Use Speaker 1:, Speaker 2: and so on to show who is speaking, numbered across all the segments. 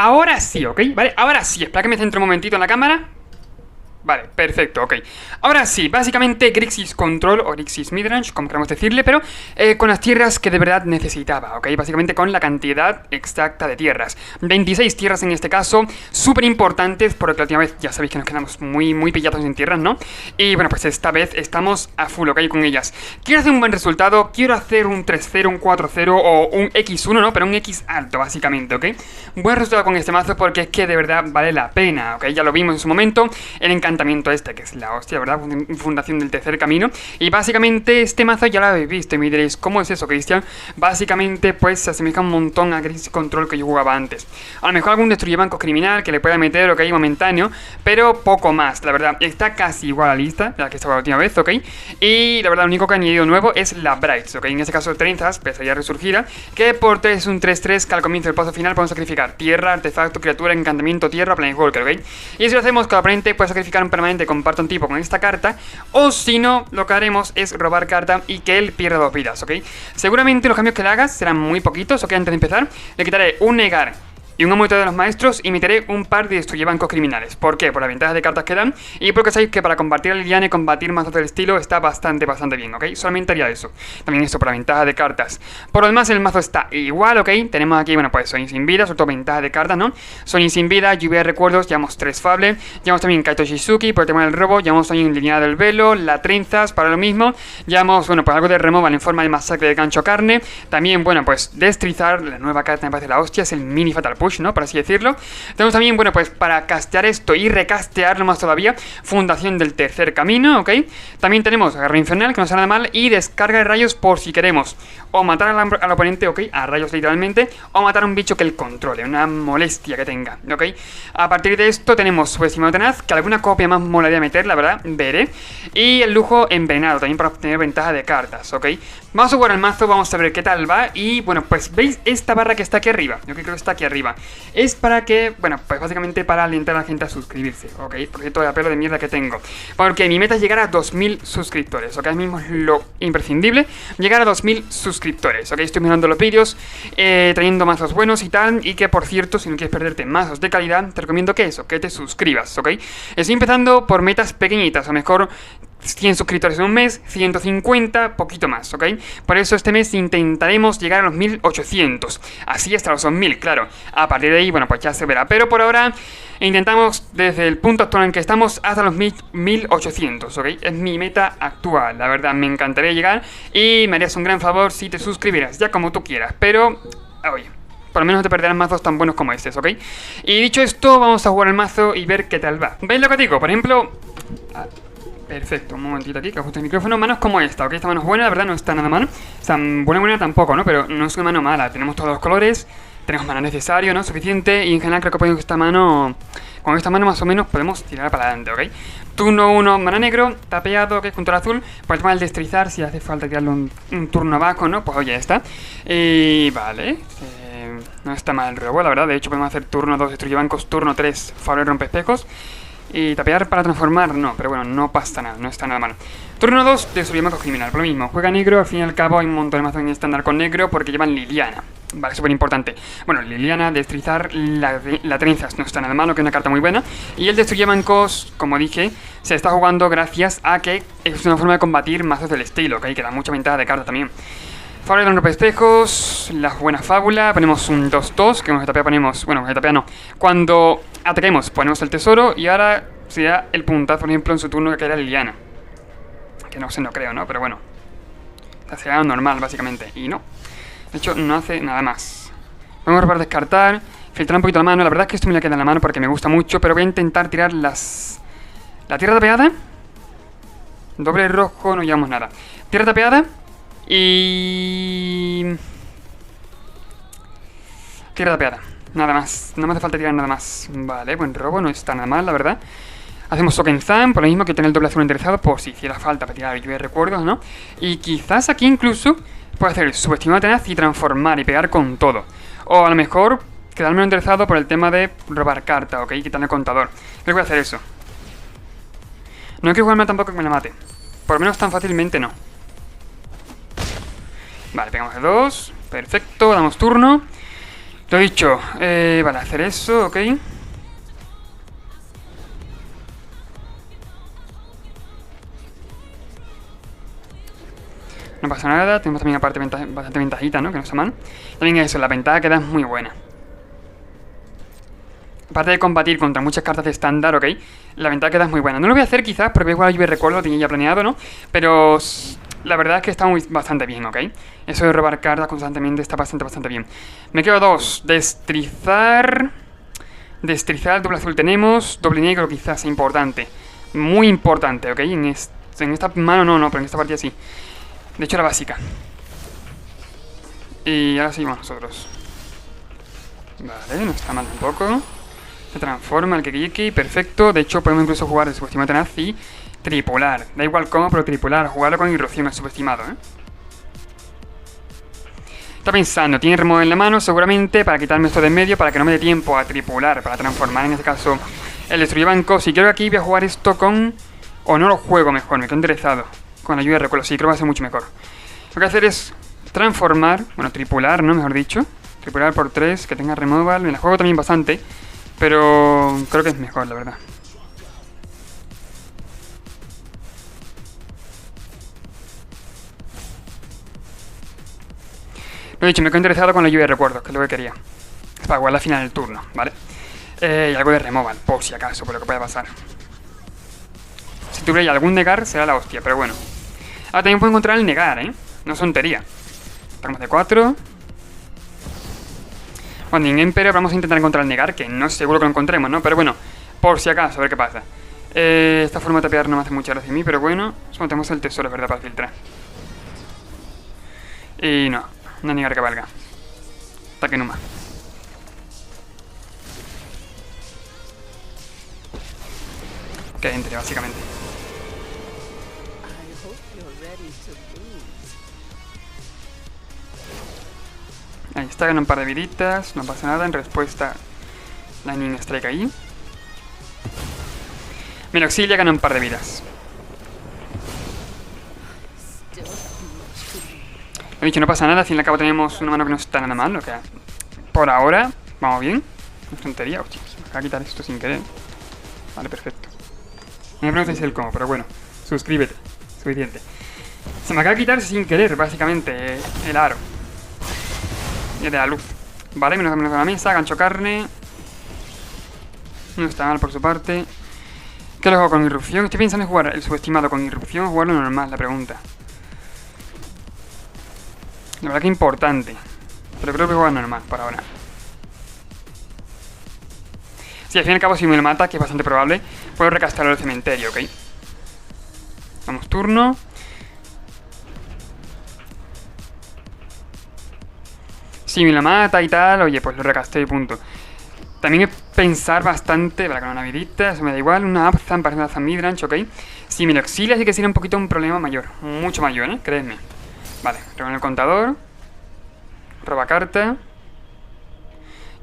Speaker 1: ahora sí, ¿ok? Vale, ahora sí, espera que me centre un momentito en la cámara. Vale, perfecto, ok. Ahora sí, básicamente Grixis Control o Grixis Midrange, como queramos decirle, pero con las tierras que de verdad necesitaba, ok. Básicamente con la cantidad exacta de tierras. 26 tierras en este caso, súper importantes, porque la última vez ya sabéis que nos quedamos muy pillados en tierras, ¿no? Y bueno, pues esta vez estamos a full, ok, con ellas. Quiero hacer un buen resultado, quiero hacer un 3-0, un 4-0 o un X1, ¿no? Pero un X alto, básicamente, ok. Buen resultado con este mazo porque es que de verdad vale la pena, ok. Ya lo vimos en su momento, el encantamiento este, que es la hostia, ¿verdad? Fundación del tercer camino. Y básicamente este mazo ya lo habéis visto y me diréis, ¿cómo es eso, Cristian? Básicamente pues se asemeja un montón a Grixis Control que yo jugaba antes. A lo mejor algún destruye bancos criminal que le pueda meter, ok, momentáneo, pero poco más, la verdad. Está casi igual a la lista, la que estaba la última vez, ok. Y la verdad lo único que ha añadido nuevo es la Brights, ok. En este caso trenzas, pesadilla resurgida, que por 3 es un 3-3 que al comienzo del paso final podemos sacrificar tierra, artefacto, criatura, encantamiento, tierra, Planeswalker, ok. Y si lo hacemos, cada oponente puede sacrificar un permanente comparto un tipo con esta carta, o si no, lo que haremos es robar carta y que él pierda 2 vidas, ¿ok? Seguramente los cambios que le hagas serán muy poquitos, ¿ok? Antes de empezar, le quitaré un negar y un amuleto de los maestros y meteré un par de destruye bancos criminales. ¿Por qué? Por las ventajas de cartas que dan y porque sabéis que para combatir a Liliana y combatir mazos del estilo está bastante bien, ¿ok? Solamente haría eso. También esto por la ventaja de cartas. Por lo demás el mazo está igual, ¿ok? Tenemos aquí, bueno, pues Sonin sin vida, sobre todo ventaja de cartas, ¿no? Sonin sin vida, lluvia de recuerdos, llevamos 3 Fable, llevamos también Kaito Shizuki por el tema del robo, llevamos también Liliana del Velo, la Trenzas para lo mismo, llevamos, bueno, pues algo de removal en forma de masacre de gancho carne, también, bueno, pues Destrizar, la nueva carta me parece la hostia, es el mini Fatal Push, ¿no? Por así decirlo. Tenemos también, bueno, pues para castear esto y recastearlo más todavía, Fundación del Tercer Camino, ¿ok? También tenemos Guerra Infernal, que no sale nada mal, y Descarga de Rayos por si queremos o matar al oponente, ¿ok? A rayos literalmente, o matar a un bicho que él controle, una molestia que tenga, ¿ok? A partir de esto tenemos Subestimado Tenaz, que alguna copia más molaría meter, la verdad, veré. Y el Lujo Envenenado, también para obtener ventaja de cartas, ¿ok? Vamos a jugar el mazo, vamos a ver qué tal va. Y bueno, pues veis esta barra que está aquí arriba, yo creo que está aquí arriba. Es para que, bueno, pues básicamente para alentar a la gente a suscribirse, ¿ok? Por cierto, el pelo de mierda que tengo. Porque mi meta es llegar a 2000 suscriptores, ¿ok? Ahora mismo es lo imprescindible, llegar a 2000 suscriptores, ¿ok? Estoy mirando los vídeos, trayendo mazos buenos y tal. Y que, por cierto, si no quieres perderte mazos de calidad, te recomiendo que eso, que te suscribas, ¿ok? Estoy empezando por metas pequeñitas, a lo mejor 100 suscriptores en un mes, 150, poquito más, ¿ok? Por eso este mes intentaremos llegar a los 1800, así hasta los 2000, claro. A partir de ahí, bueno, pues ya se verá, pero por ahora intentamos desde el punto actual en que estamos hasta los 1800, ¿ok? Es mi meta actual, la verdad, me encantaría llegar y me harías un gran favor si te suscribieras, ya como tú quieras, pero, oye, por lo menos te perderás mazos tan buenos como estos, ¿ok? Y dicho esto, vamos a jugar el mazo y ver qué tal va. ¿Veis lo que digo? Por ejemplo... Perfecto, un momentito aquí, que ajuste el micrófono. Manos como esta, ¿ok? Esta mano es buena, la verdad no está nada mal. O sea, buena tampoco, ¿no? Pero no es una mano mala. Tenemos todos los colores, tenemos mana necesario, ¿no? Suficiente. Y en general creo que con esta mano más o menos podemos tirar para adelante, ¿ok? Turno 1, mana negro, tapeado, que es junto al azul. Por el tema del destrizar, si hace falta tirarle un turno abajo, ¿no? Pues oye, ya está. Y vale. No está mal el robo, la verdad. De hecho podemos hacer turno 2, destruye bancos, turno 3, Fable rompe espejos. Y tapear para transformar, no, pero bueno, no pasa nada, no está nada mal. Turno 2, destruye bancos criminal, por lo mismo. Juega negro, al fin y al cabo hay un montón de mazos en estándar con negro porque llevan Liliana. Vale, súper importante. Bueno, Liliana, destrizar, la trenzas no está nada malo, que es una carta muy buena. Y el destruye bancos, como dije, se está jugando gracias a que es una forma de combatir mazos del estilo, que da mucha ventaja de carta también. Fable de rompe espejos, la buena fábula, ponemos un 2-2, que con Getapea ponemos, bueno, Getapea no. Cuando ataquemos ponemos el tesoro y ahora sería el puntazo, por ejemplo, en su turno que caerá Liliana. Que no sé, no creo, ¿no? Pero bueno. Sería normal, básicamente. Y no. De hecho, no hace nada más. Vamos a descartar, filtrar un poquito la mano. La verdad es que esto me la queda en la mano porque me gusta mucho, pero voy a intentar tirar las... La tierra tapeada. Doble rojo, no llevamos nada. Tierra tapeada. Y... Tierra tapeada, nada más, no me hace falta tirar nada más. Vale, buen robo, no está nada mal, la verdad. Hacemos Sokenzan, por lo mismo que tener el doble azul enderezado, por si hiciera falta para tirar lluvia de recuerdos, ¿no? Y quizás aquí incluso puede hacer subestimado tenaz y transformar y pegar con todo. O a lo mejor quedarme enderezado por el tema de robar carta, ¿ok? Quitarle el contador. Creo que voy a hacer eso. No quiero jugarme tampoco que me la mate. Por lo menos tan fácilmente no. Vale, pegamos el 2. Perfecto, damos turno. Lo dicho, vale, hacer eso, ok. No pasa nada, tenemos también aparte bastante ventajita, ¿no? Que no está mal. También eso, la ventaja que da es muy buena. Aparte de combatir contra muchas cartas de estándar, ok, la ventaja que da es muy buena. No lo voy a hacer quizás porque igual yo recuerdo, lo tenía ya planeado, ¿no? Pero la verdad es que está bastante bien, ok. Eso de robar cartas constantemente está bastante bien. Me quedo dos. Destrizar, doble azul tenemos. Doble negro quizás sea importante. Muy importante, ok. En esta mano no, pero en esta partida sí. De hecho la básica. Y ahora seguimos nosotros. Vale, no está mal tampoco. Se transforma el Kekiyeki, perfecto. De hecho podemos incluso jugar el subestimado tenaz y tripular. Da igual cómo, pero tripular. Jugarlo con irrupción el subestimado, ¿eh? Está pensando, tiene remover en la mano seguramente para quitarme esto de en medio, para que no me dé tiempo a tripular, para transformar en este caso el destruye bancos. Y creo que aquí voy a jugar esto con... O no lo juego mejor, me quedo interesado. Con la lluvia de recuerdo, sí, creo que va a ser mucho mejor. Lo que voy a hacer es transformar, bueno, tripular, ¿no? Mejor dicho. Tripular por 3, que tenga removal. Me la juego también bastante, pero creo que es mejor, la verdad. Lo he dicho, me quedo interesado con la lluvia de recuerdos, que es lo que quería. Es para jugar la final del turno, ¿vale? Y algo de removal, por si acaso, por lo que pueda pasar. Si tuviera algún negar, será la hostia, pero bueno. Ahora también puedo encontrar el negar, ¿eh? No es tontería. Estamos de 4. Bueno, en Emperor vamos a intentar encontrar el negar, que no es seguro que lo encontremos, ¿no? Pero bueno, por si acaso, a ver qué pasa. Esta forma de tapear no me hace mucha gracia a mí, pero bueno. Solo tenemos el tesoro, ¿verdad? Para filtrar. Y no negar que valga. Ataque Numa. Que entre, básicamente. Ahí está, gana un par de viditas. No pasa nada, en respuesta Lightning Strike ahí. Minoxilia gana un par de vidas. Lo dicho, no pasa nada, al fin y al cabo tenemos una mano que no está nada mal, o sea, por ahora vamos bien. No es tontería, hostia, se me acaba de quitar esto sin querer. Vale, perfecto. No me preguntéis el cómo, pero bueno, suscríbete, suficiente. Se me acaba de quitar sin querer, básicamente, el aro. Y el de la luz. Vale, menos de la mesa, gancho carne. No está mal por su parte. ¿Qué lo hago con irrupción? Estoy pensando en jugar el subestimado con irrupción o jugarlo normal, la pregunta. La verdad que importante. Pero creo que voy a jugar normal por ahora. Sí, al fin y al cabo si me lo mata, que es bastante probable, puedo recastarlo al cementerio, ¿ok? Vamos turno. Si me lo mata y tal, oye, pues lo recasté y punto. También es pensar bastante, para con una vidita, eso me da igual, una Abzan, parece una Abzan Midrange, ¿ok? Si me lo exilia sí que sería un poquito un problema mayor, mucho mayor, ¿eh? Créeme. Vale, reúne el contador. Roba carta.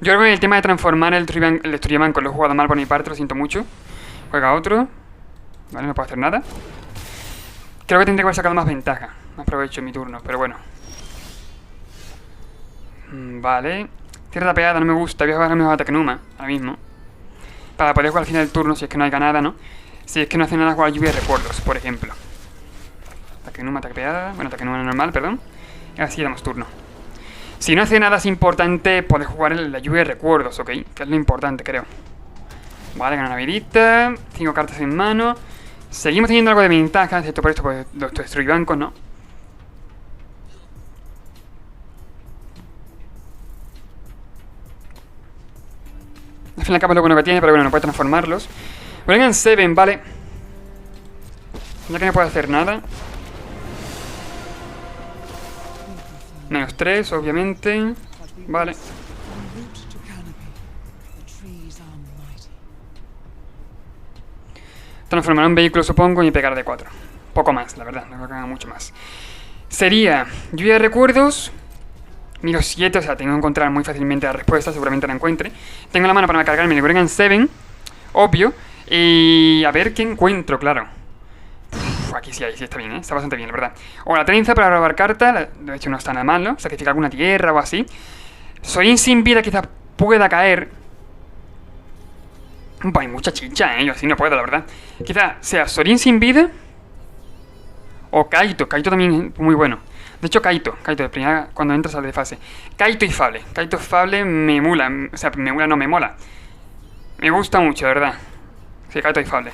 Speaker 1: Yo creo que en el tema de transformar el Destruyebanco lo he jugado mal por mi parte, lo siento mucho. Juega otro. Vale, no puedo hacer nada. Creo que tendría que haber sacado más ventaja. Más provecho en mi turno, pero bueno. Vale. Tierra tapeada, no me gusta. Voy a jugar el mejor ataque Numa, ahora mismo. Para poder jugar al final del turno, si es que no hay nada, ¿no? Si es que no hace nada, jugar lluvia de recuerdos, por ejemplo. Ataque Numa, ataque tapeada. Bueno, ataque Numa normal, perdón. Y así damos turno. Si no hace nada es importante poder jugar la lluvia de recuerdos, ¿ok? Que es lo importante, creo. Vale, gana una vidita. 5 cartas en mano. Seguimos teniendo algo de ventaja, excepto por esto, pues los Destruyebancos, ¿no? Al fin y al cabo es lo bueno que tiene, pero bueno, no puede transformarlos. Vengan 7, vale. Ya que no puede hacer nada. Menos 3, obviamente. Vale. Transformar un vehículo, supongo, y pegar de 4. Poco más, la verdad, no creo que haga mucho más. Sería lluvia de recuerdos. Miro 7, o sea, tengo que encontrar muy fácilmente la respuesta, seguramente la encuentre. Tengo la mano para cargarme el Gregan 7, obvio. Y a ver qué encuentro, claro. Aquí sí, ahí sí está bien, ¿eh? Está bastante bien, la verdad. O la trenza para robar carta, de hecho no está nada mal, ¿no? Sacrificar alguna tierra o así. Sorin sin vida quizás pueda caer. Buah, hay mucha chicha, yo así no puedo, la verdad. Quizás sea Sorin sin vida o Kaito. Kaito también es muy bueno. De hecho, Kaito de primera, cuando entras a la de fase. Kaito y Fable. Kaito y Fable me mula. O sea, me mula, no me mola. Me gusta mucho, de verdad. Sí, Kaito y Fable.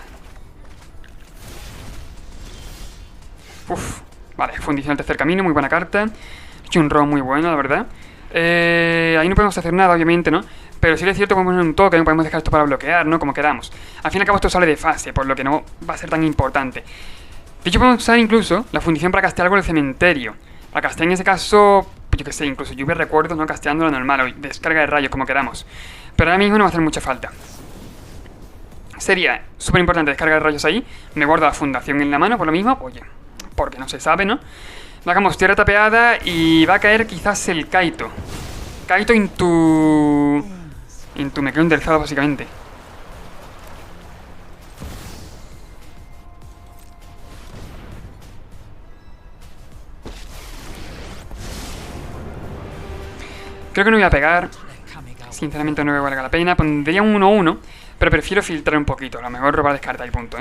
Speaker 1: Uf. Vale, fundición al tercer camino, muy buena carta. He hecho un robo muy bueno, la verdad. Ahí no podemos hacer nada, obviamente, ¿no? Pero sí que es cierto que podemos poner un toque, no podemos dejar esto para bloquear, ¿no? Como queramos. Al fin y al cabo esto sale de fase, por lo que no va a ser tan importante. De hecho podemos usar incluso la fundición para castear algo del cementerio. Para castear en ese caso, yo que sé, incluso lluvia de recuerdos, ¿no? Casteando lo normal, o descarga de rayos, como queramos. Pero ahora mismo no va a hacer mucha falta. Sería súper importante descarga de rayos ahí. Me guardo la fundación en la mano por lo mismo, oye, porque no se sabe, ¿no? Hagamos tierra tapeada y va a caer quizás el Kaito. Kaito en tu me quedo enderezado básicamente. Creo que no voy a pegar. Sinceramente no me valga la pena. Pondría un 1-1, pero prefiero filtrar un poquito. A lo mejor robar descarta y punto,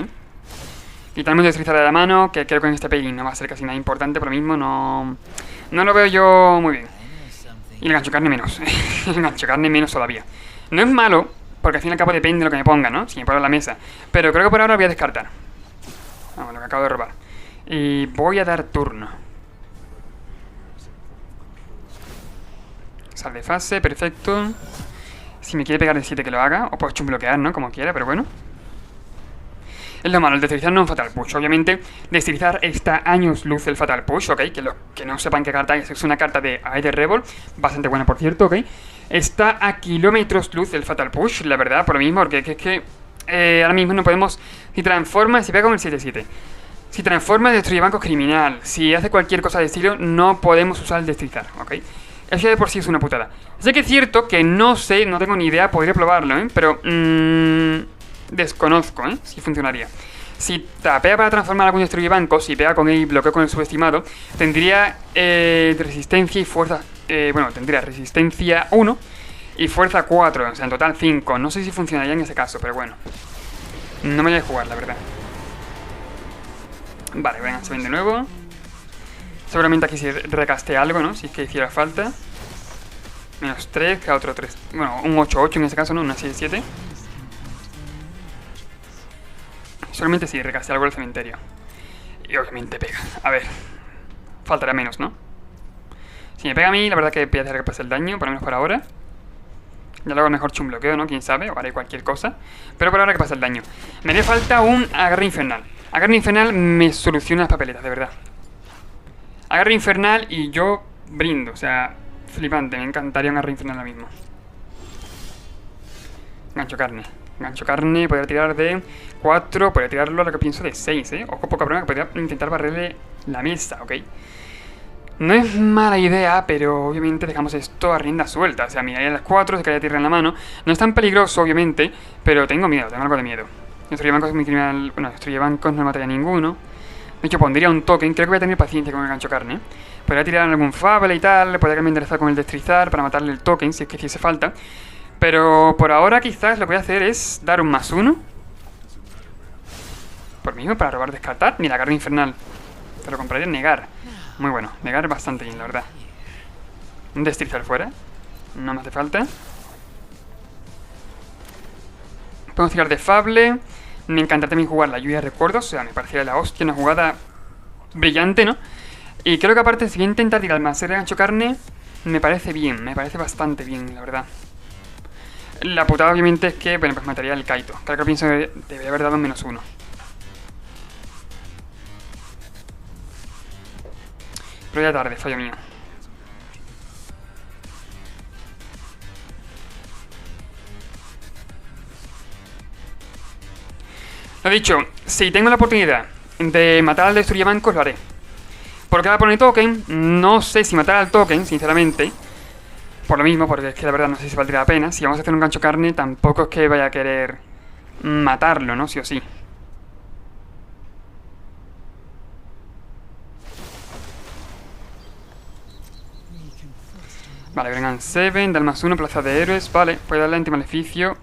Speaker 1: Quitarme un deslizar de la mano, que creo que en este pegging no va a ser casi nada importante, por lo mismo no lo veo yo muy bien. Y el gancho carne menos. El gancho carne menos todavía. No es malo, porque al fin y al cabo depende de lo que me ponga, ¿no? Si me pongo en la mesa. Pero creo que por ahora voy a descartar. Vamos, lo que acabo de robar. Y voy a dar turno. Sal de fase, perfecto. Si me quiere pegar de 7 que lo haga. O puedo bloquear, ¿no? Como quiera, pero bueno. Es lo malo, el deslizar no es un Fatal Push. Obviamente, deslizar está años luz el Fatal Push, ¿ok? Que los que no sepan qué carta es una carta de Aether Revolt. Bastante buena, por cierto, ¿ok? Está a kilómetros luz el Fatal Push, la verdad, por lo mismo, porque es que ahora mismo no podemos... Si transforma, si pega con el 7-7. Si transforma, destruye bancos criminal. Si hace cualquier cosa de estilo, no podemos usar el deslizar, ¿ok? Eso ya de por sí es una putada. Sé que es cierto que no sé, no tengo ni idea, podría probarlo, pero... desconozco, si funcionaría. Si tapea para transformar algún destruye bancos, si pega con él y bloqueo con el subestimado, tendría resistencia y fuerza. Bueno, tendría resistencia 1 y fuerza 4, o sea, en total 5. No sé si funcionaría en ese caso, pero bueno. No me voy a jugar, la verdad. Vale, venga, se ven de nuevo. Seguramente aquí se recaste algo, ¿no? Si es que hiciera falta. Menos 3, queda otro 3. Bueno, un 8-8 en ese caso, ¿no? Una 7-7. Solamente si recaste algo del cementerio. Y obviamente pega. A ver. Faltará menos, ¿no? Si me pega a mí, la verdad que voy a dejar que pase el daño, por lo menos por ahora. Ya luego mejor un bloqueo, ¿no? Quién sabe, o haré cualquier cosa. Pero por ahora que pase el daño. Me haría falta un agarre infernal. Agarre infernal me soluciona las papeletas, de verdad. Agarre infernal y yo brindo. O sea, flipante. Me encantaría un agarre infernal ahora mismo. Gancho carne. Gancho carne, podría tirar de 4, podría tirarlo a lo que pienso de 6, Ojo, poca broma, que podría intentar barrerle la mesa, ¿ok? No es mala idea, pero obviamente dejamos esto a rienda suelta. O sea, miraría las 4, se caería tierra en la mano. No es tan peligroso, obviamente, pero tengo miedo, tengo algo de miedo. Destruye bancos es mi criminal... Bueno, destruye bancos no mataría a ninguno. De hecho, pondría un token, creo que voy a tener paciencia con el gancho carne. Podría tirar algún Fable y tal, podría que me enderezar con el destrizar para matarle el token, si es que hiciese falta. Pero por ahora quizás lo que voy a hacer es dar un +1. Por mismo, para robar descartar. Ni la carne infernal. Te lo compraría negar. Muy bueno, negar bastante bien, la verdad. Un destrizar fuera. No me hace falta. Podemos tirar de Fable. Me encantaría también jugar la lluvia de recuerdos. O sea, me parecía la hostia, una jugada brillante, ¿no? Y creo que aparte, si voy a intentar tirar más de gancho carne, me parece bien, me parece bastante bien, la verdad. La putada obviamente es que, bueno, pues mataría al Kaito. Creo que pienso que debería haber dado un -1. Pero ya tarde, fallo mío. Lo dicho, si tengo la oportunidad de matar al destruye bancos, lo haré. Porque ahora pone token, no sé si matar al token, sinceramente. Por lo mismo, porque es que la verdad no sé si valdría la pena. Si vamos a hacer un gancho carne, tampoco es que vaya a querer matarlo, ¿no? Sí o sí. Vale, Brengan 7, da +1, plaza de héroes. Vale, puede darle antimaleficio,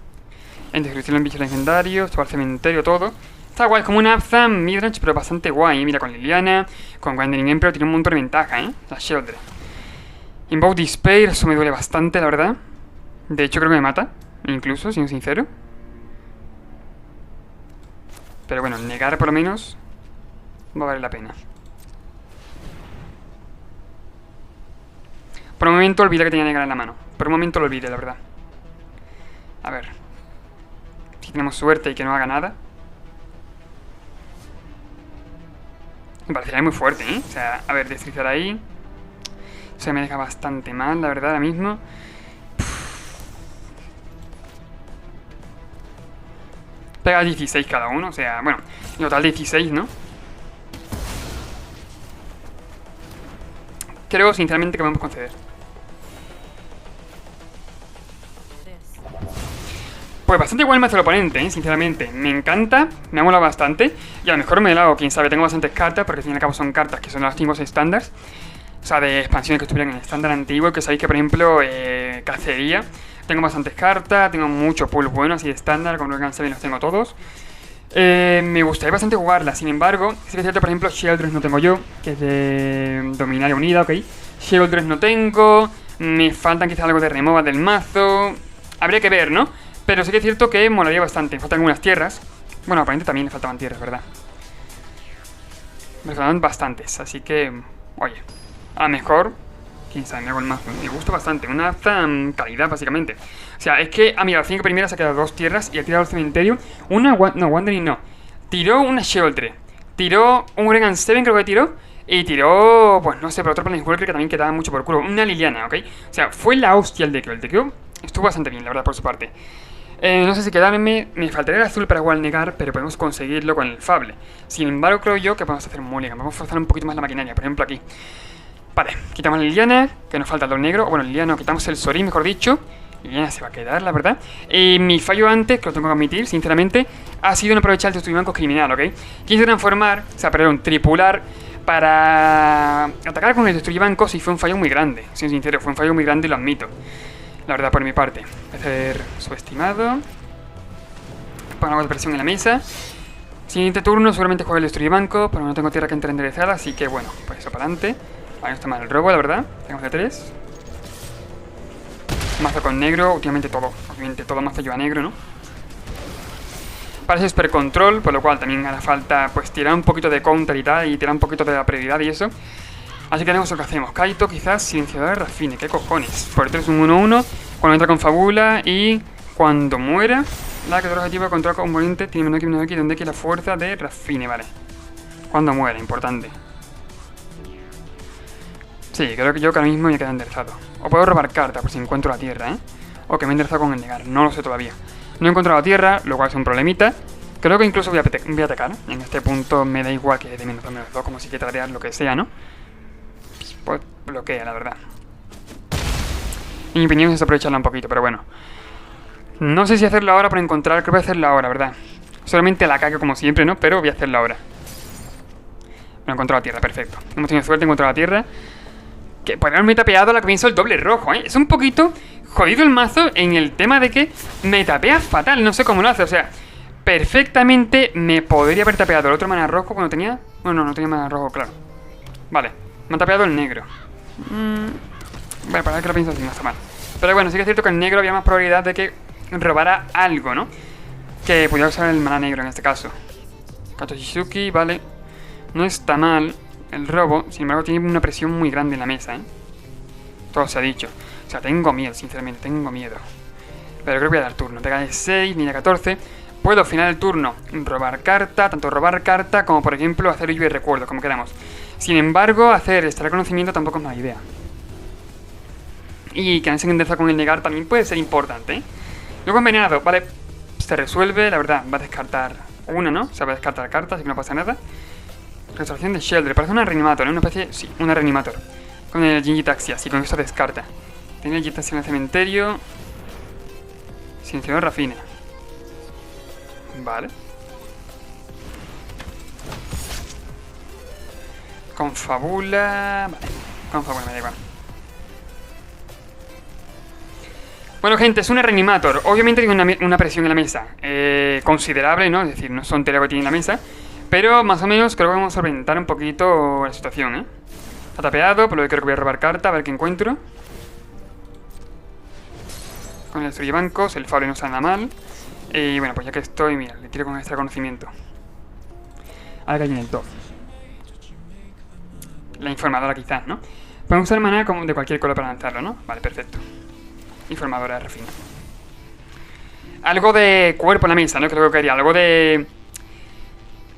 Speaker 1: en destrucción en bichos legendarios, todo al cementerio, todo. Está guay, es como una Abzan midrange, pero bastante guay. Mira, con Liliana, con Wandering Emperor tiene un montón de ventaja, La Sheoldred. Invoke Despair, eso me duele bastante, la verdad. De hecho, creo que me mata, incluso, siendo sincero. Pero bueno, negar por lo menos va a valer la pena. Por un momento olvidé que tenía negar en la mano. Por un momento lo olvidé, la verdad. A ver. Si tenemos suerte y que no haga nada. Me parecería muy fuerte, O sea, a ver, destrozar ahí. O sea, me deja bastante mal, la verdad, ahora mismo. Pega 16 cada uno, o sea, bueno, en total 16, ¿no? Creo, sinceramente, que vamos a conceder. Pues bastante igual me hace el oponente, sinceramente. Me encanta, me ha molado bastante. Y a lo mejor me lo hago, quién sabe, tengo bastantes cartas, porque al fin y al cabo son cartas que son las antiguos estándares. O sea, de expansiones que estuvieran en el estándar antiguo, que sabéis que, por ejemplo, cacería. Tengo bastantes cartas, tengo mucho pool bueno así de estándar, con Regan 7 los tengo todos. Me gustaría bastante jugarla, sin embargo, sí que es cierto, por ejemplo, Sheoldred no tengo yo, que es de Dominaria Unida, ok. Sheoldred no tengo, me faltan quizás algo de removal del mazo. Habría que ver, ¿no? Pero sí que es cierto que molaría bastante. Me faltan algunas tierras. Bueno, aparentemente también le faltaban tierras, ¿verdad? Me faltaban bastantes, así que... Oye, a lo mejor... Quién sabe, me hago el mazo. Me gusta bastante. Una calidad, básicamente. O sea, es que... Ah, mira, las 5 primeras ha quedado 2 tierras y ha tirado al cementerio. Una... No, Wandering no. Tiró una Sheoldred. Tiró un Regan 7, creo que tiró. Y tiró... Pues no sé, pero otro Planeswalker que también quedaba mucho por culo. Una Liliana, ¿ok? O sea, fue la hostia el deck. El deck estuvo bastante bien, la verdad, por su parte. No sé si quedarme, me faltaría el azul para igual negar, pero podemos conseguirlo con el Fable. Sin embargo, creo yo que podemos hacer un mulligan. Vamos a forzar un poquito más la maquinaria, por ejemplo aquí. Vale, quitamos la Liliana, que nos falta el negro. O bueno, Liliana, quitamos el Sorin, mejor dicho. Liliana se va a quedar, la verdad. Mi fallo antes, que lo tengo que admitir, sinceramente, ha sido no aprovechar el Destruibancos criminal, ¿ok? Quise transformar, o sea, perdón, tripular para atacar con el Destruibancos y fue un fallo muy grande. Siendo sincero, fue un fallo muy grande y lo admito. La verdad, por mi parte. Voy a hacer subestimado. Pongo algo de presión en la mesa. Siguiente turno, seguramente juego el Destruibanco, pero no tengo tierra que entre enderezada, así que bueno, pues eso para adelante. Vale, no está mal el robo, la verdad. Tenemos de 3. Mazo con negro, últimamente todo. Obviamente todo mazo lleva negro, ¿no? Parece Super Control, por lo cual también hará falta pues tirar un poquito de counter y tal, y tirar un poquito de la prioridad y eso. Así que tenemos lo que hacemos. Kaito, quizás, silenciador de Rafine. ¿Qué cojones? Por 3 un 1-1. Cuando entra con Fabula y cuando muera, la que otro objetivo de control componente tiene menos que menos X, donde X la fuerza de Rafine, vale. Cuando muera, importante. Sí, creo que yo que ahora mismo me queda enderezado. O puedo robar carta por si encuentro la tierra, O que me he enderezado con el negar. No lo sé todavía. No he encontrado la tierra, lo cual es un problemita. Creo que incluso voy a atacar. En este punto me da igual que de menos o menos 2, como si quiera tradear lo que sea, ¿no? Pues bloquea, la verdad. En mi opinión es aprovecharla un poquito, pero bueno. No sé si hacerlo ahora por encontrar. Creo que voy a hacerlo ahora, ¿verdad? Solamente la cago como siempre, ¿no? Pero voy a hacerlo ahora. Bueno, he encontrado la tierra, perfecto. Hemos tenido suerte, he encontrado la tierra. Que podría haberme tapeado a la que pienso el doble rojo, Es un poquito jodido el mazo en el tema de que me tapea fatal. No sé cómo lo hace, o sea, perfectamente me podría haber tapeado el otro mana rojo cuando tenía... Bueno, no tenía mana rojo, claro. Vale, me ha tapeado el negro. Bueno, para que lo pienso así, no está mal. Pero bueno, sí que es cierto que el negro había más probabilidad de que robara algo, ¿no? Que pudiera usar el mana negro en este caso. Kato Shizuki, vale. No está mal el robo, sin embargo tiene una presión muy grande en la mesa, Todo se ha dicho. O sea, tengo miedo, sinceramente, tengo miedo. Pero creo que voy a dar turno. Pega de 6, mira 14. Puedo al final del turno robar carta, tanto robar carta como por ejemplo hacer lluvia y recuerdo, como queramos. Sin embargo, hacer este reconocimiento tampoco es mala idea. Y que se endereza con el negar también puede ser importante, Luego envenenado, vale, se resuelve, la verdad, va a descartar una, ¿no? O sea, va a descartar cartas, así que no pasa nada. Restauración de Sheoldred, parece una Reanimator, Una especie, sí, una Reanimator. Con el Jin-Gitaxia, así con eso descarta. Tiene el Jin-Gitaxia en el cementerio. Silenciador Rafine. Vale. Con Fabula... Vale, con Fabula me da igual. Bueno, gente, es una Reanimator. Obviamente tiene una presión en la mesa considerable, ¿no? Es decir, no son tontería que tiene en la mesa. Pero más o menos creo que vamos a solventar un poquito la situación, ¿eh? Está tapeado, por lo que creo que voy a robar carta, a ver qué encuentro. Con el destruye bancos, el Fable no está nada mal. Y bueno, pues ya que estoy, mira, le tiro con extra conocimiento. Ahora que hay en el top. La informadora quizás, ¿no? Podemos usar maná como de cualquier color para lanzarlo, ¿no? Vale, perfecto. Informadora de refino. Algo de cuerpo en la mesa, ¿no? Creo que quería algo de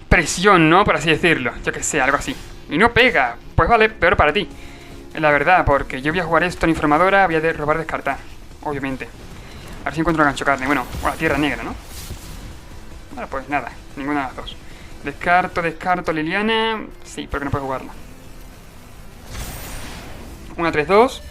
Speaker 1: presión, ¿no? Por así decirlo. Yo que sé, algo así. Y no pega. Pues vale, peor para ti. La verdad, porque yo voy a jugar esto en informadora, voy a robar descartar. Obviamente. A ver si encuentro gancho carne. Bueno, o la tierra negra, ¿no? Bueno, pues nada. Ninguna de las dos. Descarto Liliana. Sí, porque no puedo jugarla. Una 3-2.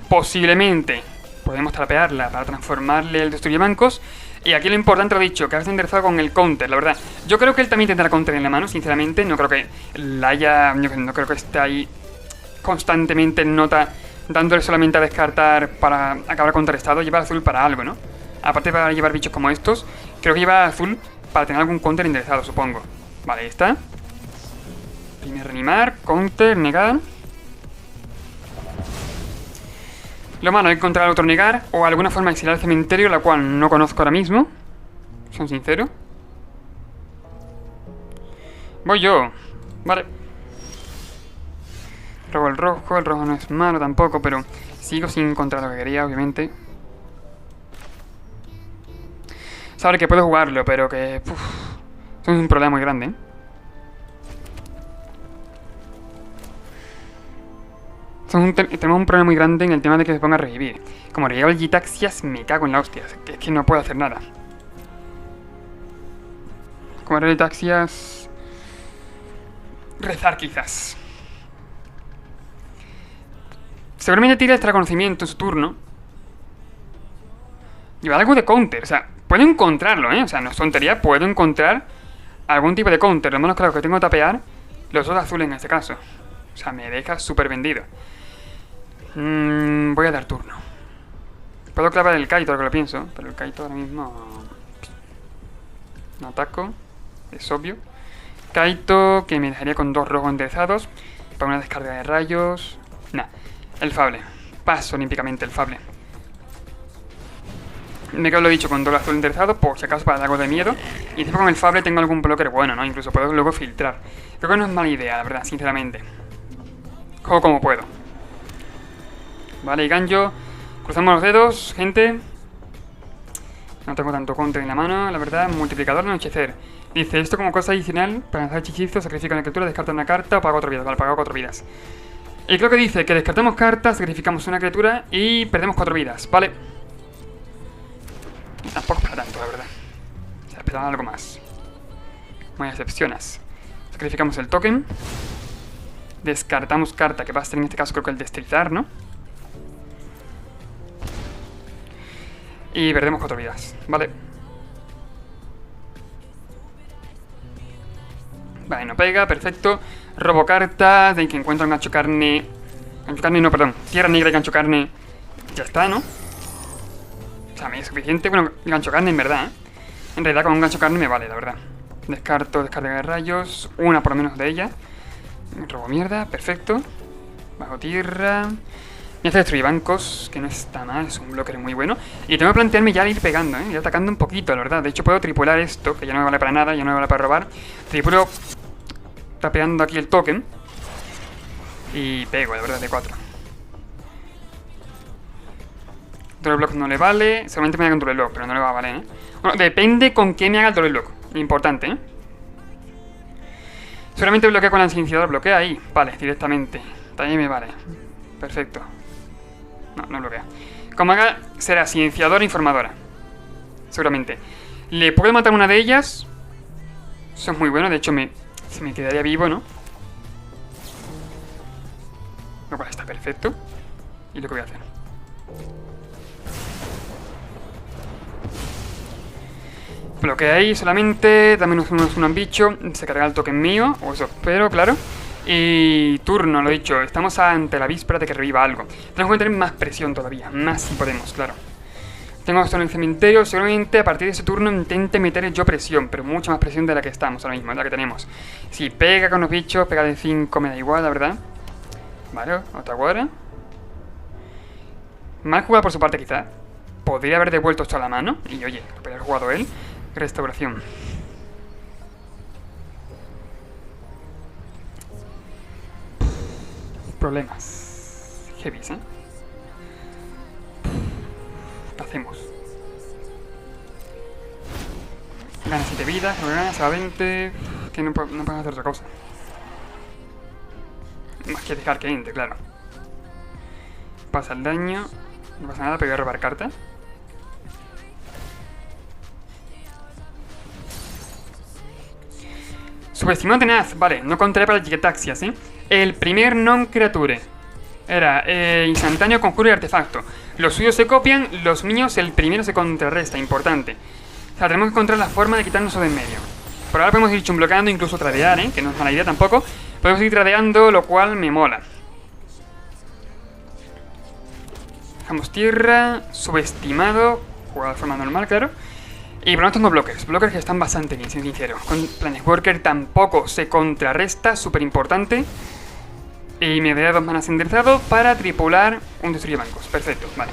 Speaker 1: Posiblemente podemos trapearla para transformarle el destruye bancos. Y aquí lo importante, lo he dicho, que has enderezado con el counter, la verdad. Yo creo que él también tendrá counter en la mano, sinceramente. No creo que la haya... No creo que esté ahí constantemente en nota, dándole solamente a descartar para acabar contrarrestado. Lleva azul para algo, ¿no? Aparte para llevar bichos como estos, creo que lleva azul para tener algún counter enderezado, supongo. Vale, ahí está. Primer reanimar, counter, negar. Lo malo es encontrar otro negar o alguna forma de exilar al cementerio, la cual no conozco ahora mismo. Son sincero. Voy yo. Vale. Robo el rojo no es malo tampoco, pero sigo sin encontrar lo que quería, obviamente. Sabe que puedo jugarlo, pero que... Uf, es un problema muy grande, ¿eh? Tenemos un problema muy grande en el tema de que se ponga a revivir. Como le llevo el Gitaxias, me cago en la hostia. Es que no puedo hacer nada. Como el Gitaxias... rezar quizás. Seguramente tira extra conocimiento en su turno. Lleva algo de counter. O sea, puedo encontrarlo, ¿eh? O sea, no es tontería. Puedo encontrar algún tipo de counter. Lo menos claro que tengo que tapear los dos azules en este caso. O sea, me deja súper vendido. Voy a dar turno. Puedo clavar el Kaito, ahora que lo pienso. Pero el Kaito ahora mismo... no ataco. Es obvio. Kaito, que me dejaría con dos rojos enderezados. Para una descarga de rayos. Nah. El Fable. Paso olímpicamente el Fable. Me quedo lo dicho con doble azul enderezado, por si acaso para dar algo de miedo. Y encima con el Fable tengo algún blocker bueno, ¿no? Incluso puedo luego filtrar. Creo que no es mala idea, la verdad, sinceramente. Juego como puedo. Vale, y Ganjo. Cruzamos los dedos, gente. No tengo tanto counter en la mano, la verdad. Multiplicador de anochecer. Dice, esto como cosa adicional, para lanzar hechizos, sacrifica una criatura, descarta una carta o paga 4 vidas. Vale, paga 4 vidas. Y creo que dice que descartamos cartas, sacrificamos una criatura y perdemos 4 vidas, ¿vale? Tampoco es para tanto, la verdad. O sea, esperaba algo más. No hay excepciones. Sacrificamos el token. Descartamos carta, que va a ser en este caso creo que el destrozar, ¿no? Y perdemos 4 vidas, ¿vale? Vale, no pega, perfecto. Robo cartas, de que encuentro un gancho carne. Gancho carne, no, perdón. Tierra negra y gancho carne. Ya está, ¿no? O sea, me es suficiente. Bueno, gancho carne en verdad, ¿eh? En realidad con un gancho carne me vale, la verdad. Descarto descarga de rayos. Una por lo menos de ella. Robo mierda, perfecto. Bajo tierra. Me hace destruir bancos, que no está mal, es un blocker muy bueno. Y tengo que plantearme ya ir pegando, ir atacando un poquito, la verdad. De hecho puedo tripular esto, que ya no me vale para nada, ya no me vale para robar. Tripulo tapeando aquí el token. Y pego, la verdad, de 4. Doble block no le vale, solamente me haga un doble block, pero no le va a valer, ¿eh? Bueno, depende con qué me haga el doble block, importante, ¿eh? Solamente bloquea con la silenciador, bloquea ahí, vale, directamente. También me vale, perfecto. No, no bloquea. Como haga, será silenciadora e informadora. Seguramente. Le puedo matar una de ellas. Eso es muy bueno, de hecho se me quedaría vivo, ¿no? Lo cual está perfecto. Y lo que voy a hacer. Bloquea ahí solamente. Dame un bicho. Se carga el token mío. O eso espero, claro. Y turno, lo he dicho, estamos ante la víspera de que reviva algo. Tenemos que tener más presión todavía, más si podemos, claro. Tengo esto en el cementerio. Seguramente a partir de ese turno intente meter yo presión, pero mucha más presión de la que estamos ahora mismo, de la que tenemos. Si pega con los bichos, pega de 5, me da igual, la verdad. Vale, Otaguara. Mal jugado por su parte, quizá. Podría haber devuelto esto a la mano. Y oye, lo podría haber jugado él. Restauración. Problemas. Heavies, ¿eh? ¿Qué hacemos? Gana 7 vidas, se va a 20. Que no podemos hacer otra cosa. Más que dejar que entre, claro. Pasa el daño. No pasa nada, pero voy a robar carta. Subestimado tenaz. Vale, no contaré para el Gigataxias, ¿eh? El primer non-creature. Era instantáneo, conjuro y artefacto. Los suyos se copian, los míos el primero se contrarresta. Importante. O sea, tenemos que encontrar la forma de quitarnos eso de en medio. Por ahora podemos ir chumbloqueando, incluso tradear, ¿eh? Que no es mala idea tampoco. Podemos ir tradeando, lo cual me mola. Dejamos tierra, subestimado, jugado de forma normal, claro. Y por lo menos tengo blockers, blockers que están bastante bien, siendo sincero. Con Planeswalker tampoco se contrarresta, súper importante. Y me daré 2 manas enderezado para tripular un destruye bancos. Perfecto, vale.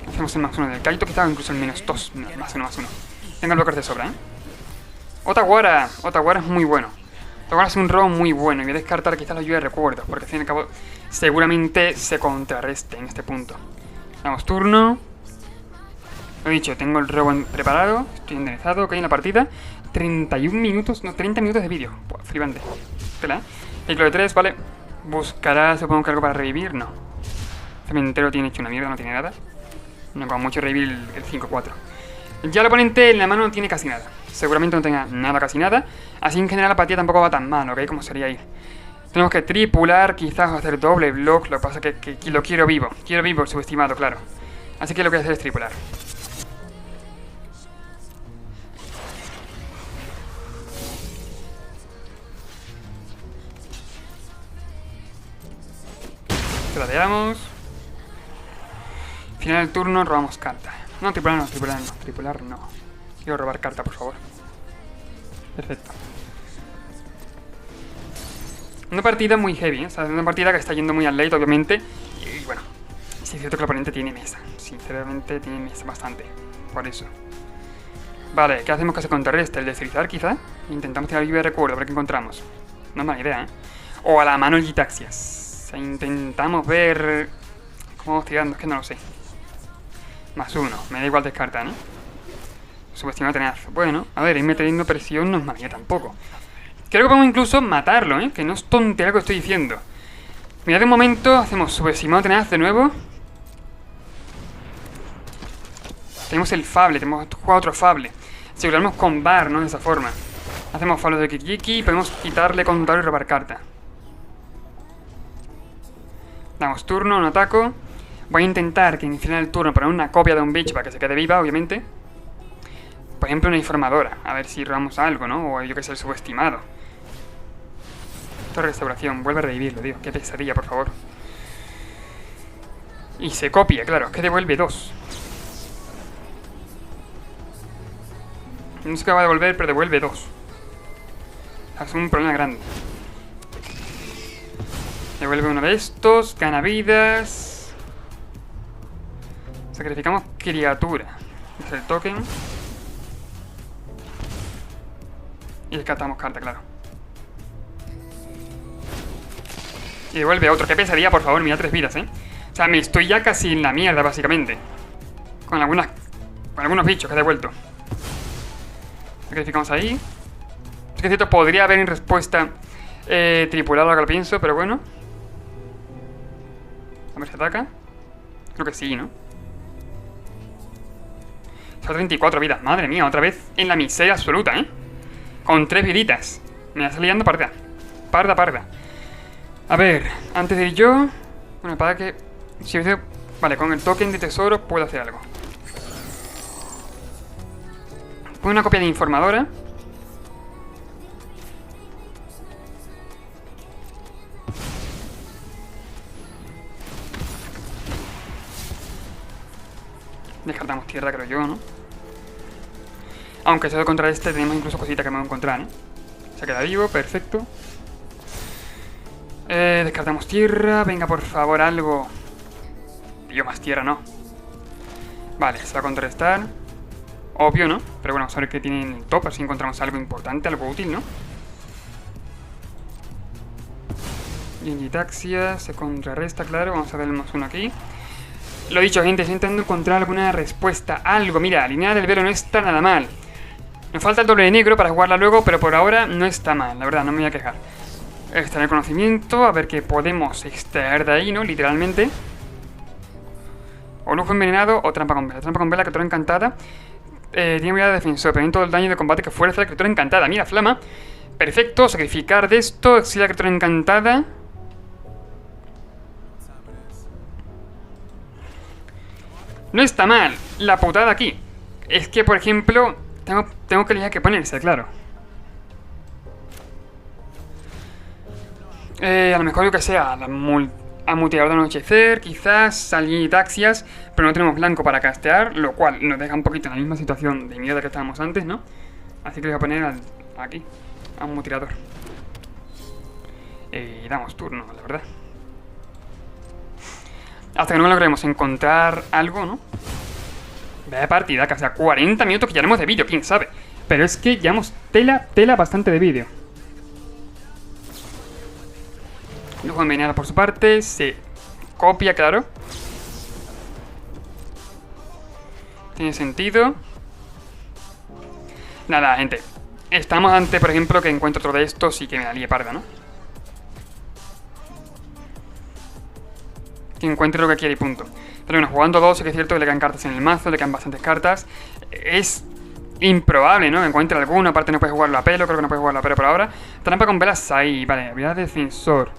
Speaker 1: Hacemos el +1 del Kaito, quizá incluso el -2, +1/+1. Tengo el blocker de sobra, ¿eh? Otaguara, Otaguara es muy bueno. Otaguara es un robo muy bueno y voy a descartar quizás la lluvia de recuerdos, porque al fin y al cabo seguramente se contrarreste en este punto. Damos turno. Lo dicho, tengo el robo preparado, estoy enderezado, ok en la partida. 31 minutos, no, 30 minutos de vídeo. Flipante. Tela, ¿eh? Ciclo de 3, vale. Buscará, supongo que algo para revivir, no. Cementerio tiene hecho una mierda, no tiene nada. No, como mucho revivir el 5-4. Ya el oponente en la mano no tiene casi nada. Seguramente no tenga nada, casi nada. Así en general la partida tampoco va tan mal, ¿ok? Como sería ir. Tenemos que tripular, quizás hacer doble block. Lo que pasa es que lo quiero vivo. Quiero vivo, subestimado, claro. Así que lo que voy a hacer es tripular. Tradeamos. Final del turno, robamos carta. No, tripular no, tripular no. Tripular no. Quiero robar carta, por favor. Perfecto. Una partida muy heavy, ¿eh? O sea, una partida que está yendo muy al late, obviamente. Y bueno, sí es cierto que el oponente tiene mesa. Sinceramente, tiene mesa bastante. Por eso. Vale, ¿qué hacemos que se contrarreste? ¿El deslizar, quizá? Intentamos tirar lluvia de recuerdo, a ver qué encontramos. No es mala idea, ¿eh? O a la mano el Gitaxias. O sea, intentamos ver cómo vamos tirando, es que no lo sé. +1, me da igual descartar, ¿eh? Subestimado tenaz. Bueno, a ver, irme teniendo presión no es mala idea tampoco. Creo que podemos incluso matarlo, ¿eh? Que no es tontería lo que estoy diciendo. Mirad un momento, hacemos subestimado tenaz de nuevo. Tenemos el Fable, tenemos jugado otro Fable. Asegurarnos con Bar, ¿no? De esa forma. Hacemos Fable de Kikiki y podemos quitarle contador y robar carta. Damos turno, no ataco. Voy a intentar que en el final del turno poner una copia de un bicho para que se quede viva, obviamente. Por ejemplo, una informadora. A ver si robamos algo, ¿no? O yo que sé, el subestimado. Esto es restauración. Vuelve a revivirlo, tío. Qué pesadilla, por favor. Y se copia, claro. Es que devuelve 2. No sé qué va a devolver, pero devuelve 2. Es un problema grande. Devuelve uno de estos. Gana vidas. Sacrificamos criatura. Es el token. Y descartamos carta, claro. Y devuelve otro. Qué pesadilla, por favor. Mira 3 vidas, ¿eh? O sea, me estoy ya casi en la mierda, básicamente. Con algunos bichos que he devuelto. Sacrificamos ahí. Es que es cierto, podría haber en respuesta tripulado lo que lo pienso, pero bueno. A ver si ataca. Creo que sí, ¿no? Son 34 vidas. Madre mía, otra vez en la miseria absoluta, ¿eh? Con 3 viditas. Me está liando parda. Parda. A ver, antes de ir yo... Bueno, para que... Si vale, con el token de tesoro puedo hacer algo. Pongo una copia de informadora. tierra, creo yo, ¿no? Aunque solo contra este tenemos incluso cositas que vamos a encontrar, ¿eh? Se queda vivo, perfecto. Descartamos tierra. Venga, por favor, algo. Tío, más tierra, no. Vale, se va a contrarrestar. Obvio, ¿no? Pero bueno, vamos a ver qué tiene en el top. A ver si encontramos algo importante, algo útil, ¿no? Gingitaxia, se contrarresta, claro. Vamos a vernos uno aquí. Lo dicho, gente, estoy intentando encontrar alguna respuesta. Algo, mira, línea del velo no está nada mal. Nos falta el doble de negro para jugarla luego, pero por ahora no está mal, la verdad, no me voy a quejar. Extraer conocimiento, a ver qué podemos extraer de ahí, ¿no? Literalmente. O lujo envenenado o trampa con vela. Trampa con vela, criatura encantada. Tiene mirada de defensor, prevén todo el daño de combate que fuerza la criatura encantada. Mira, flama. Perfecto, sacrificar de esto, exilia la criatura encantada. No está mal, la putada aquí es que, por ejemplo, tengo que elegir qué ponerse, claro. A lo mejor yo que sea, amutilador de anochecer, quizás, Salitaxias, pero no tenemos blanco para castear, lo cual nos deja un poquito en la misma situación de mierda que estábamos antes, ¿no? Así que le voy a poner aquí, a un mutilador. Y damos turno, la verdad. Hasta que no logremos encontrar algo, ¿no? Vaya partida, casi a 40 minutos que ya haremos de vídeo, quién sabe. Pero es que llevamos tela bastante de vídeo. Luego envenenada por su parte, se copia, claro. Tiene sentido. Nada, gente. Estamos ante, por ejemplo, que encuentro otro de estos y que me la líe parda, ¿no? Que encuentre lo que quiere y punto. Pero bueno, jugando dos, sí que es cierto que le quedan cartas en el mazo, le quedan bastantes cartas. Es improbable, ¿no? Que encuentre alguna, aparte no puede jugarlo a pelo, creo que no puede jugarlo a pelo por ahora. Trampa con velas ahí, vale, habilidad de defensor.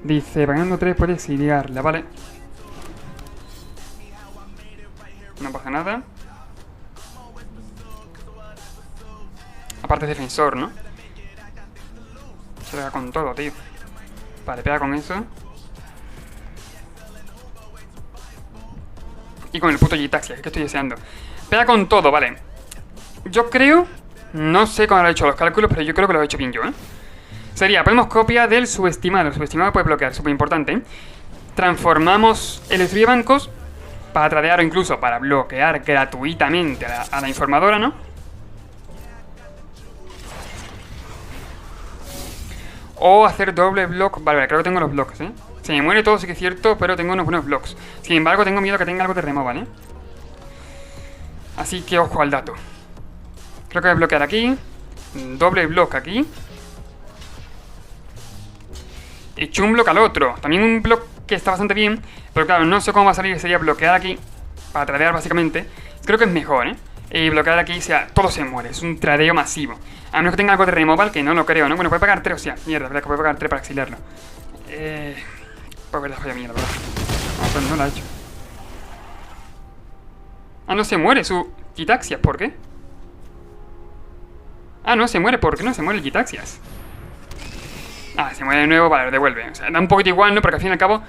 Speaker 1: Dice, pagando 3 puede exiliarla, vale. No pasa nada. Aparte es defensor, ¿no? Se pega con todo, tío. Vale, pega con eso. Y con el puto Gitaxia, que estoy deseando. Pega con todo, vale. Yo creo... No sé cómo lo he hecho los cálculos, pero yo creo que lo he hecho bien yo, ¿eh? Sería, ponemos copia del subestimado. El subestimado puede bloquear, súper importante, ¿eh? Transformamos el destruye bancos para tradear o incluso para bloquear gratuitamente a la informadora, ¿no? O hacer doble block. Vale, creo que tengo los blocks, ¿eh? Se me muere todo, sí que es cierto, pero tengo unos buenos blocks. Sin embargo, tengo miedo que tenga algo de removal, ¿eh? Así que ojo al dato. Creo que voy a bloquear aquí. Doble block aquí. He hecho un block al otro. También un block que está bastante bien. Pero claro, no sé cómo va a salir. Sería bloquear aquí para tradear básicamente. Creo que es mejor, ¿eh? Y bloquear aquí, o sea, todo se muere. Es un tradeo masivo. A menos que tenga algo de removal, que no lo creo, ¿no? Bueno, puede pagar 3, o sea, mierda, verdad que puede pagar 3 para exiliarlo. Pues verdad, joya mierda, ¿verdad? No, pues no lo ha hecho. Ah, no se muere su Gitaxias, ¿por qué? Ah, no se muere, ¿por qué no se muere el Gitaxias? Ah, se muere de nuevo, vale, lo devuelve. O sea, da un poquito igual, ¿no? Porque al fin y al cabo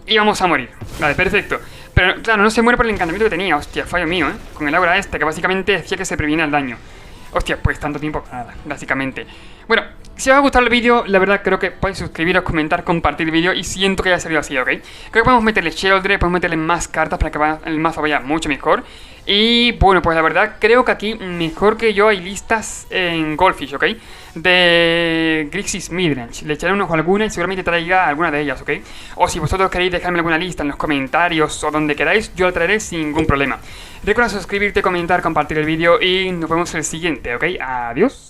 Speaker 1: íbamos a morir. Vale, perfecto. Pero claro, no se muere por el encantamiento que tenía. Hostia, fallo mío, ¿eh? Con el aura esta, que básicamente decía que se previene el daño. Hostia, pues tanto tiempo, nada, básicamente. Bueno, si os ha gustado el vídeo, la verdad creo que podéis suscribiros, comentar, compartir el vídeo. Y siento que haya salido así, ¿ok? Creo que podemos meterle Sheoldred, podemos meterle más cartas para que el mazo vaya mucho mejor. Y bueno, pues la verdad creo que aquí mejor que yo hay listas en Goldfish, ¿ok? De Grixis Midrange. Le echaré un ojo a alguna y seguramente traiga alguna de ellas, ¿ok? O si vosotros queréis dejarme alguna lista en los comentarios o donde queráis, yo la traeré sin ningún problema. Recuerda suscribirte, comentar, compartir el vídeo y nos vemos en el siguiente, ¿ok? Adiós.